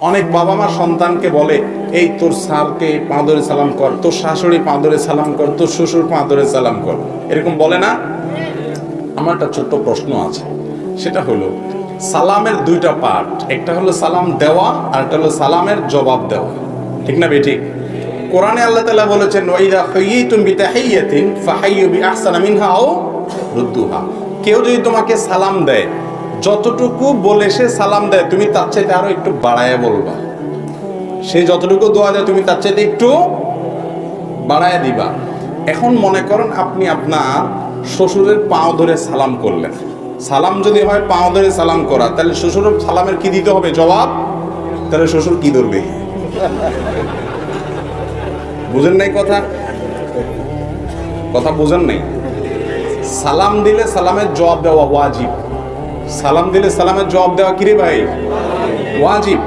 অনেক বাবা মা সন্তানকে বলে, এই তোর স্যারকে পা ধরে সালাম কর, তোর শাশুড়ি পা ধরে সালাম কর, তোর শ্বশুর পা ধরে সালাম কর, এরকম বলে না? আমার একটা ছোট্ট প্রশ্ন আছে, সেটা হলো সালামের দুইটা পার্ট, একটা হলো সালাম দেওয়া আর একটা হলো সালামের জবাব দেওয়া, ঠিক না বেঠিক? কোরআনে আল্লাহ তাআলা বলেছেন, ওয়াইদা হাইয়িতুম বিতাহিয়াতিন ফাহাইয়ু বিআহসানা মিনহা আও রুদ্দুহা। কেউ যদি তোমাকে সালাম দেয়, যতটুকু বলে সে সালাম দেয় তুমি তার চাইতে আরো একটু বাড়ায় বলবা। সে যতটুকু দোয়া দেয় তুমি তার চাইতে একটু বাড়ায় দিবা। এখন মনে করেন আপনি আপনার শ্বশুরের পাও ধরে সালাম করলেন, সালাম যদি হয় পাও ধরে সালাম করা, তাহলে শ্বশুরের সালামের কি দিতে হবে? জবাব। তাহলে শ্বশুর কি ধরবে? বুঝেন নাই কথা? কথা বুঝেন নাই? সালাম দিলে সালামের জবাব দেওয়া ওয়াজিব। সালাম দিলে সালামের জবাব দেওয়া কি রে ভাই? ওয়াজিব।